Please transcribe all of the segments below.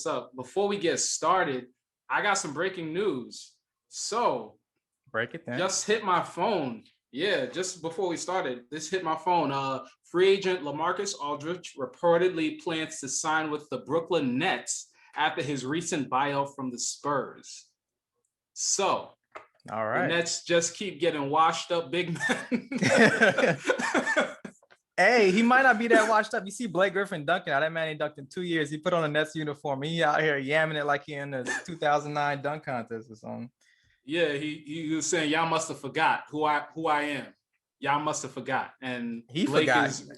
up? Before we get started, I got some breaking news. So Break it then. just hit my phone. Yeah, just before we started, this hit my phone. Free agent LaMarcus Aldridge reportedly plans to sign with the Brooklyn Nets after his recent buyout from the Spurs. So All the right. Nets just keep getting washed up big men. Hey, he might not be that washed up. You see Blake Griffin dunking out. That man ain't dunked in 2 years. He put on a Nets uniform. He out here yamming it like he in the 2009 dunk contest or something. Yeah, he was saying y'all must have forgot who I am. Y'all must have forgot. And He Blake forgot. is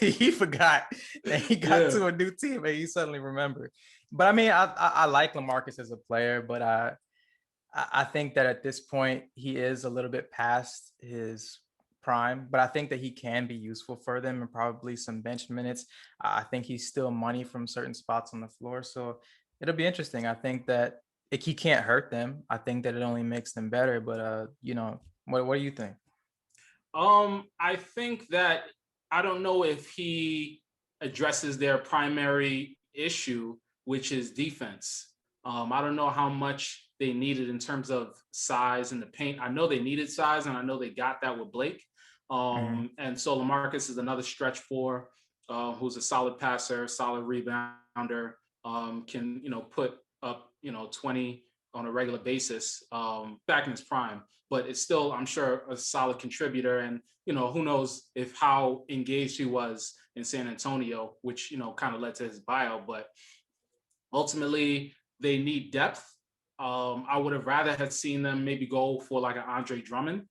He forgot that he got to a new team and he suddenly remembered. But I mean, I like LaMarcus as a player, but I think that at this point he is a little bit past his prime, but I think that he can be useful for them and probably some bench minutes. I think he's still money from certain spots on the floor, so it'll be interesting. I think that he can't hurt them. I think that it only makes them better. But what do you think? I think that I don't know if he addresses their primary issue, which is defense. I don't know how much they needed in terms of size in the paint. I know they needed size, and I know they got that with Blake. And so LaMarcus is another stretch four, who's a solid passer, solid rebounder, can put up 20 on a regular basis, back in his prime. But it's still, I'm sure, a solid contributor. And who knows if how engaged he was in San Antonio, which kind of led to his buyout. But ultimately, they need depth. I would have rather had seen them maybe go for like an Andre Drummond,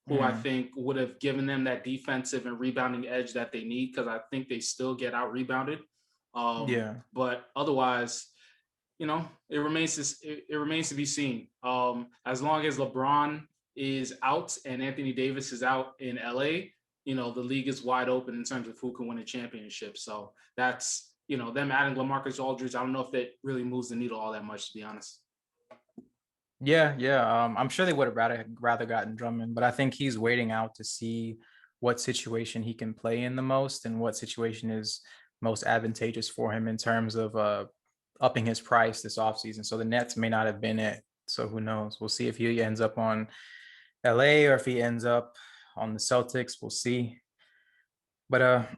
who I think would have given them that defensive and rebounding edge that they need, because I think they still get out rebounded. But otherwise, it remains to be seen. As long as LeBron is out and Anthony Davis is out in LA, the league is wide open in terms of who can win a championship. So that's, them adding LaMarcus Aldridge, I don't know if that really moves the needle all that much, to be honest. Yeah. I'm sure they would have rather gotten Drummond, but I think he's waiting out to see what situation he can play in the most and what situation is most advantageous for him in terms of upping his price this offseason. So the Nets may not have been it. So who knows? We'll see if he ends up on LA or if he ends up on the Celtics. We'll see. But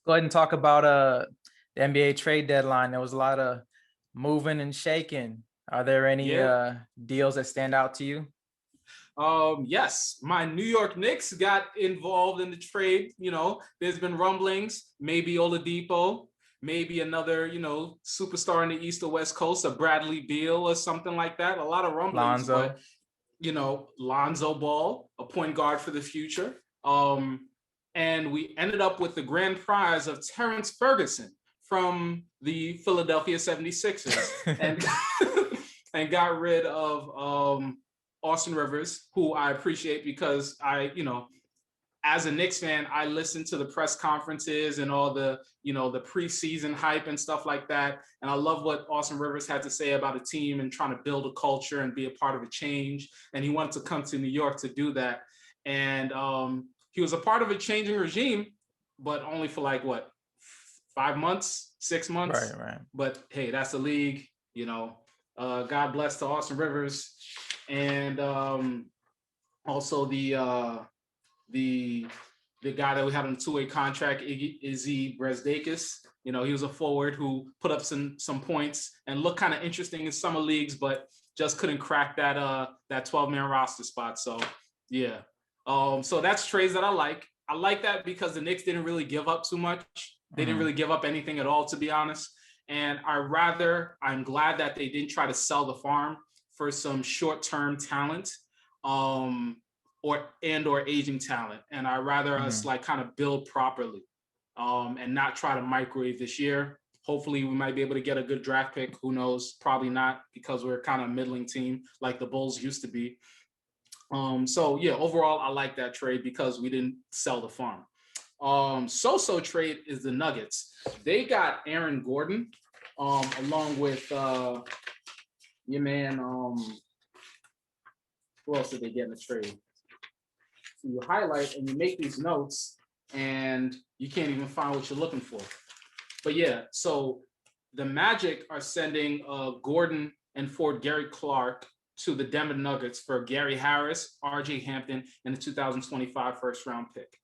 go ahead and talk about the NBA trade deadline. There was a lot of moving and shaking. Are there any deals that stand out to you? Yes, my New York Knicks got involved in the trade. There's been rumblings, maybe Oladipo, maybe another, superstar in the East or West Coast, a Bradley Beal or something like that. A lot of rumblings, Lonzo. But Lonzo Ball, a point guard for the future. And we ended up with the grand prize of Terrence Ferguson from the Philadelphia 76ers and got rid of Austin Rivers, who I appreciate because as a Knicks fan, I listen to the press conferences and all the preseason hype and stuff like that. And I love what Austin Rivers had to say about a team and trying to build a culture and be a part of a change. And he wanted to come to New York to do that. And he was a part of a changing regime, but only for 5 months, 6 months. Right. But hey, that's the league, God bless to Austin Rivers. And also the guy that we had on a two-way contract, Izzy Brezdeikis. He was a forward who put up some points and looked kind of interesting in summer leagues, but just couldn't crack that 12-man roster spot. So yeah. So that's trades that I like. I like that because the Knicks didn't really give up too much. They didn't really give up anything at all, to be honest. And I'm glad that they didn't try to sell the farm for some short-term talent, or aging talent. And I'd rather us kind of build properly, and not try to microwave this year. Hopefully we might be able to get a good draft pick. Who knows? Probably not, because we're kind of a middling team like the Bulls used to be. So yeah, overall, I like that trade because we didn't sell the farm. So trade is the Nuggets. They got Aaron Gordon, along with your man. Who else did they get in the trade? So you highlight and you make these notes, and you can't even find what you're looking for. But yeah, so the Magic are sending Gordon and Ford Gary Clark to the Denver Nuggets for Gary Harris, RJ Hampton, and the 2025 first round pick.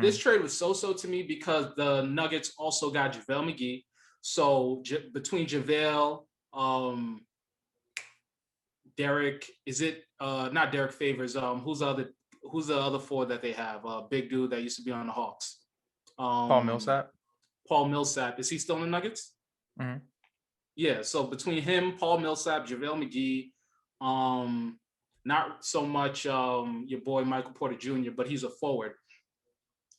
This trade was so to me because the Nuggets also got JaVale McGee. So between JaVale, Derek, is it not Derek Favors? Who's the other four that they have? Big dude that used to be on the Hawks. Paul Millsap. Paul Millsap. Is he still in the Nuggets? Mm-hmm. Yeah. So between him, Paul Millsap, JaVale McGee, not so much your boy Michael Porter Jr., but he's a forward.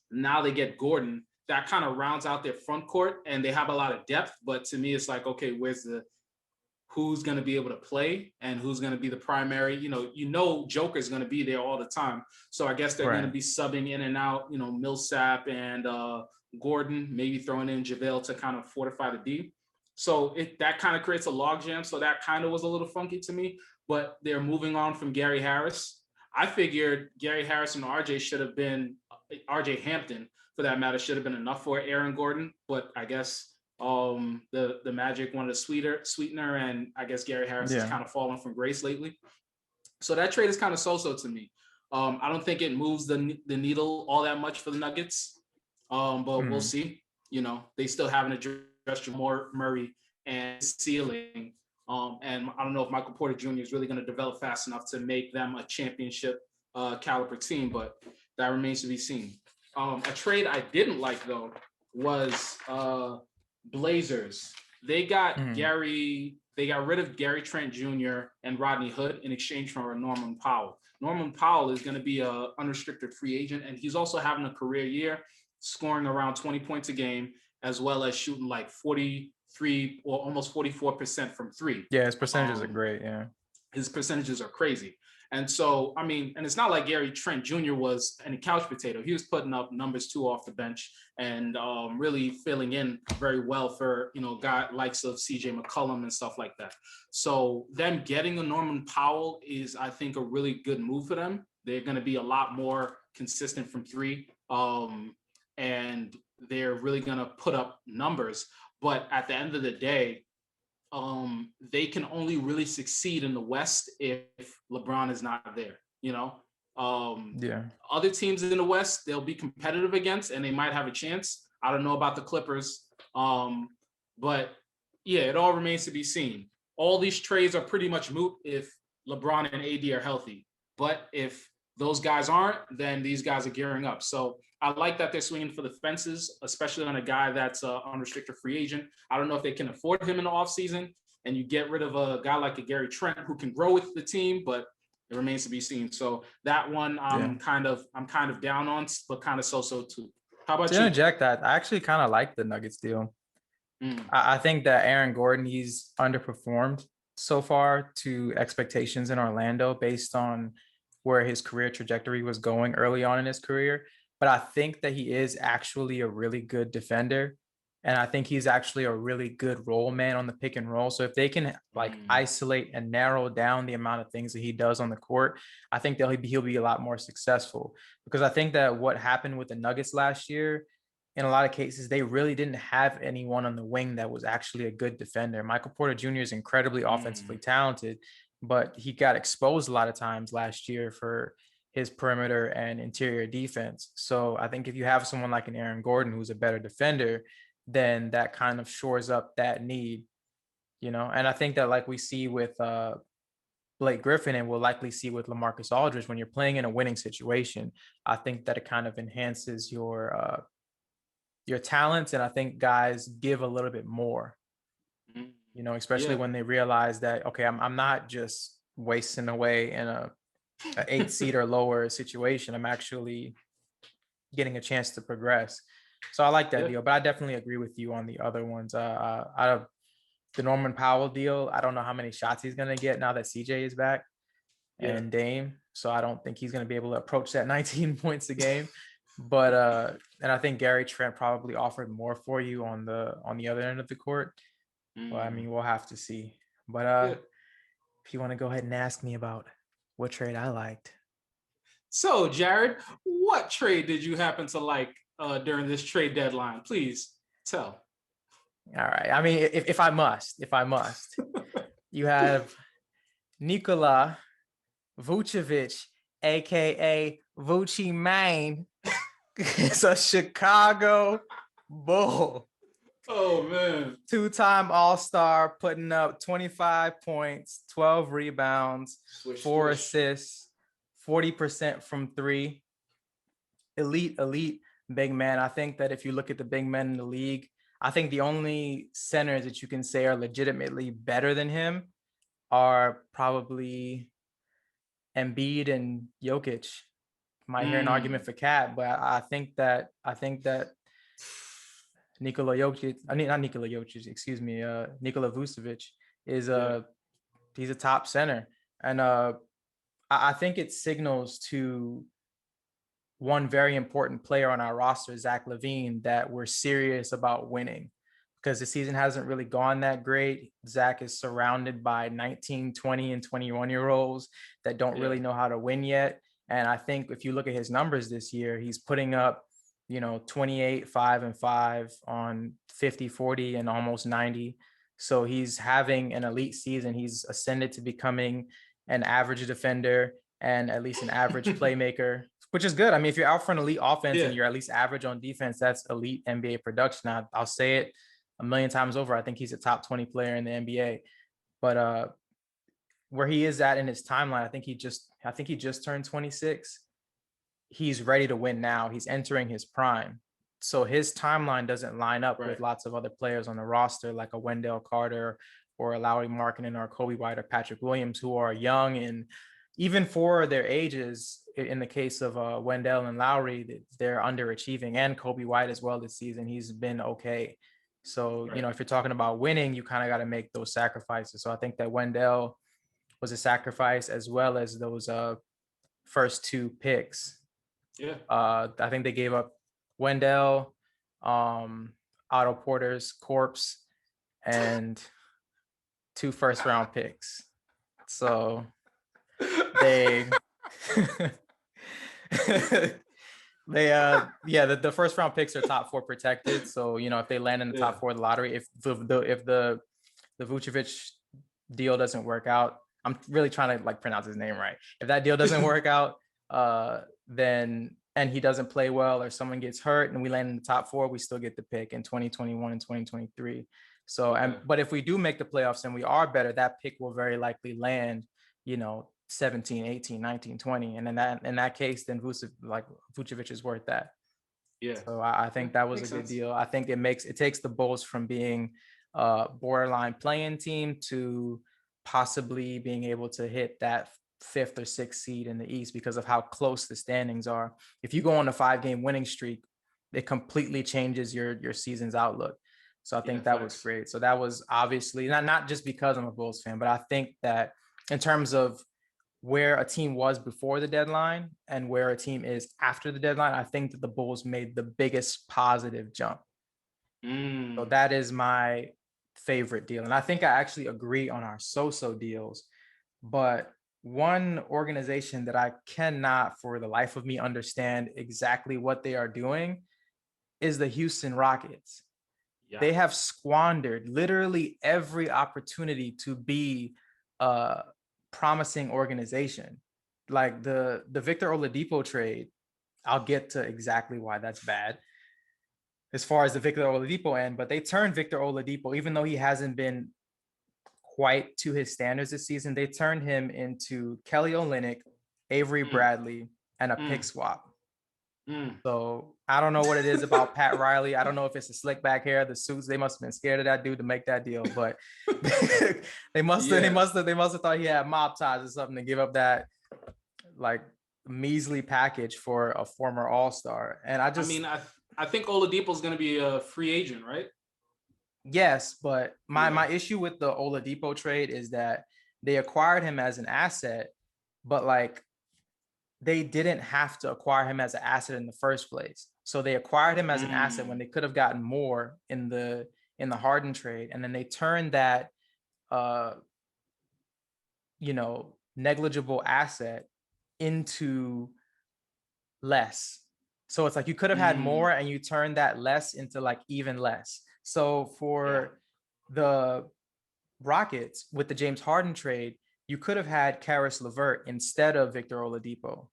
Now they get Gordon. That kind of rounds out their front court, and they have a lot of depth. But to me, it's like, okay, who's going to be able to play and who's going to be the primary? Joker's going to be there all the time. So I guess they're going to be subbing in and out. Millsap and Gordon, maybe throwing in JaVale to kind of fortify the D. So that kind of creates a logjam. So that kind of was a little funky to me. But they're moving on from Gary Harris. I figured Gary Harris and RJ Hampton, for that matter, should have been enough for Aaron Gordon. But I guess the Magic wanted a sweetener, and I guess Gary Harris has kind of fallen from grace lately. So that trade is kind of so to me. I don't think it moves the needle all that much for the Nuggets, but we'll see. They still haven't addressed Jamal Murray and ceiling. And I don't know if Michael Porter Jr. is really going to develop fast enough to make them a championship caliber team, but that remains to be seen. A trade I didn't like, though, was Blazers. They got they got rid of Gary Trent Jr. and Rodney Hood in exchange for Norman Powell. Norman Powell is going to be an unrestricted free agent, and he's also having a career year, scoring around 20 points a game, as well as shooting like 43 or almost 44% from three. Yeah, his percentages are great. Yeah. His percentages are crazy. And so, I mean, and it's not like Gary Trent Jr. was any couch potato. He was putting up numbers too off the bench and really filling in very well for, guys likes of CJ McCollum and stuff like that. So them getting a Norman Powell is, I think, a really good move for them. They're going to be a lot more consistent from three. And they're really going to put up numbers. But at the end of the day, they can only really succeed in the West if LeBron is not there. Other teams in the West, they'll be competitive against, and they might have a chance. I don't know about the Clippers, but yeah, it all remains to be seen. All these trades are pretty much moot if LeBron and AD are healthy. But if those guys aren't, then these guys are gearing up. So I like that they're swinging for the fences, especially on a guy that's an unrestricted free agent. I don't know if they can afford him in the offseason, and you get rid of a guy like a Gary Trent who can grow with the team, but it remains to be seen. So that one I'm kind of down on, but kind of so too. How about you? To interject that, I actually kind of like the Nuggets deal. I think that Aaron Gordon, he's underperformed so far to expectations in Orlando based on where his career trajectory was going early on in his career. But I think that he is actually a really good defender. And I think he's actually a really good role man on the pick and roll. So if they can isolate and narrow down the amount of things that he does on the court, I think that he'll be a lot more successful. Because I think that what happened with the Nuggets last year, in a lot of cases, they really didn't have anyone on the wing that was actually a good defender. Michael Porter Jr. is incredibly offensively talented, but he got exposed a lot of times last year for his perimeter and interior defense. So I think if you have someone like an Aaron Gordon, who's a better defender, then that kind of shores up that need, And I think that like we see with Blake Griffin and we'll likely see with LaMarcus Aldridge, when you're playing in a winning situation, I think that it kind of enhances your talents. And I think guys give a little bit more, especially when they realize that, okay, I'm not just wasting away in a 8 seed or lower situation. I'm actually getting a chance to progress. So I like that deal, but I definitely agree with you on the other ones. Out of the Norman Powell deal, I don't know how many shots he's going to get now that CJ is back and Dame. So I don't think he's going to be able to approach that 19 points a game. But and I think Gary Trent probably offered more for you on the other end of the court. Well, I mean, we'll have to see. But if you want to go ahead and ask me about what trade I liked. So, Jared, what trade did you happen to like during this trade deadline? Please tell. All right. I mean, if I must, you have Nikola Vucevic, aka Vucci Mane. It's a Chicago Bull. Oh man. Two-time All-Star, putting up 25 points, 12 rebounds, Swish, 4 swish. assists, 40% from three. Elite big man. I think that if you look at the big men in the league, I think the only centers that you can say are legitimately better than him are probably Embiid and Jokic. Might hear an argument for Cat, but I think that Nikola Jokic, I mean not Nikola Jokic, excuse me, Nikola Vucevic is Yeah. he's a top center, and I think it signals to one very important player on our roster, Zach LaVine, that we're serious about winning, because the season hasn't really gone that great. Zach is surrounded by 19, 20, and 21-year-olds that don't Yeah. really know how to win yet. And I think if you look at his numbers this year, he's putting up, 28, 5 and 5 on 50, 40, and almost 90. So he's having an elite season. He's ascended to becoming an average defender and at least an average playmaker, which is good. I mean, if you're out for an elite offense and Yeah. you're at least average on defense, that's elite NBA production. I'll say it a million times over. I think he's a top 20 player in the NBA. But where he is at in his timeline, I think he just turned 26. He's ready to win now. He's entering his prime. So his timeline doesn't line up with Right. lots of other players on the roster, like a Wendell Carter or a Lauri Markkanen or Kobe White or Patrick Williams, who are young, and even for their ages, in the case of Wendell and Lowry, they're underachieving, and Kobe White as well this season. He's been okay. So, Right. if you're talking about winning, you kind of got to make those sacrifices. So I think that Wendell was a sacrifice, as well as those first two picks. Yeah. I think they gave up Wendell, Otto Porter's corpse, and 2 first-round picks. So they the first round picks are top 4 protected. So if they land in the top 4 of the lottery, if the Vucevic deal doesn't work out, I'm really trying to pronounce his name right. If that deal doesn't work out, then and he doesn't play well, or someone gets hurt and we land in the top 4, we still get the pick in 2021 and 2023. So, but if we do make the playoffs and we are better, that pick will very likely land, 17, 18, 19, 20. And in that case, then Vucevic is worth that. Yeah. So I think that was a good deal. I think it takes the Bulls from being a borderline playing team to possibly being able to hit that 5th or 6th seed in the East because of how close the standings are. If you go on a 5-game winning streak, it completely changes your season's outlook. So I think that was great. So that was obviously not just because I'm a Bulls fan, but I think that in terms of where a team was before the deadline and where a team is after the deadline, I think that the Bulls made the biggest positive jump. So that is my favorite deal. And I think I actually agree on our so-so deals. But one organization that I cannot for the life of me understand exactly what they are doing is the Houston Rockets. Yeah. They have squandered literally every opportunity to be a promising organization. Like the Victor Oladipo trade, I'll get to exactly why that's bad as far as the Victor Oladipo end, but they turned Victor Oladipo, even though he hasn't been quite to his standards this season, they turned him into Kelly Olynyk, Avery Bradley, and a pick swap. So I don't know what it is about Pat Riley. I don't know if it's the slick back hair, the suits. They must have been scared of that dude to make that deal, but they must have thought he had mob ties or something to give up that measly package for a former All-Star. And I think Oladipo's going to be a free agent, right? Yes, but my issue with the Oladipo trade is that they acquired him as an asset, but they didn't have to acquire him as an asset in the first place. So they acquired him as an asset when they could have gotten more in the Harden trade, and then they turned that negligible asset into less. So it's you could have had more and you turned that less into even less. So for the Rockets with the James Harden trade, you could have had Karis LeVert instead of Victor Oladipo.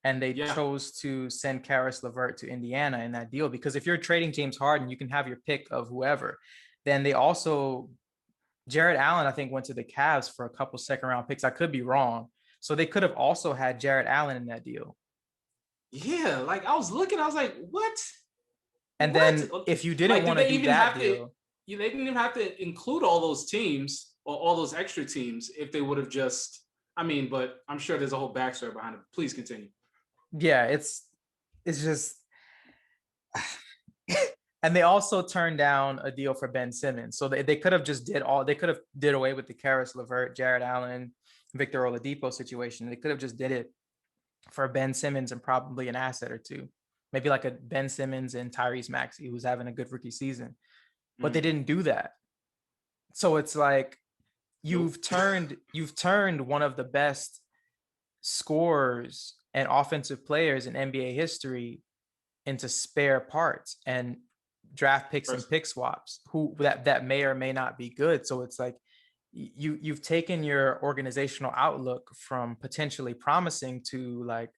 And they chose to send Karis LeVert to Indiana in that deal, because if you're trading James Harden, you can have your pick of whoever. Then they also, Jared Allen, I think, went to the Cavs for a couple second round picks. I could be wrong. So they could have also had Jared Allen in that deal. Yeah, like I was looking, I was like, what? And then if you didn't want to do that deal, they didn't even have to include all those teams or all those extra teams if they would have just, I mean, but I'm sure there's a whole backstory behind it. Please continue. Yeah, it's just and they also turned down a deal for Ben Simmons. So they could have just they could have did away with the Karis LeVert, Jared Allen, Victor Oladipo situation. They could have just did it for Ben Simmons and probably an asset or two. Maybe like a Ben Simmons and Tyrese Maxey, who's having a good rookie season. But they didn't do that. So it's like you've turned one of the best scorers and offensive players in NBA history into spare parts and draft picks and pick swaps who that may or may not be good. So it's like you've taken your organizational outlook from potentially promising to like,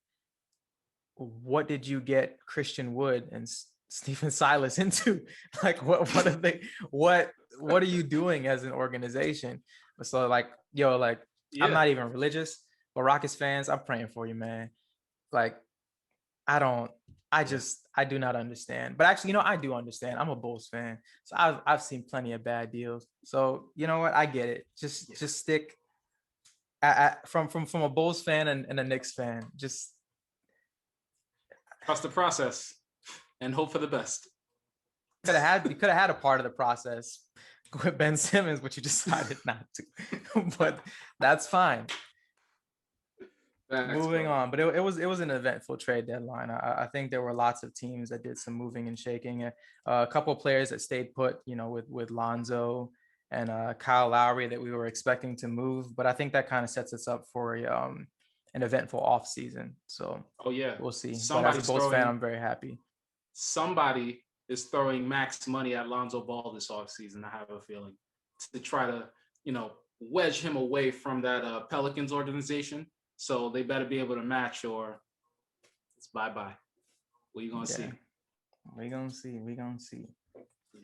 what did you get Christian Wood and Stephen Silas into? Like what are you doing as an organization? So like, yo, like I'm not even religious, but Rockets fans, I'm praying for you, man. Like I do not understand. But actually, I do understand. I'm a Bulls fan. So I've seen plenty of bad deals. So you know what? I get it. Just stick from a Bulls fan and a Knicks fan. Just trust the process and hope for the best. You could have had a part of the process with Ben Simmons, but you decided not to. But that's fine. Moving on, but it was an eventful trade deadline. I think there were lots of teams that did some moving and shaking. A couple of players that stayed put, with Lonzo and Kyle Lowry that we were expecting to move. But I think that kind of sets us up for an eventful off season. So we'll see. But as a Bulls fan, I'm very happy. Somebody is throwing max money at Lonzo Ball this offseason, I have a feeling, to try to, wedge him away from that Pelicans organization. So they better be able to match or it's bye-bye. What are you going to see? We're going to see.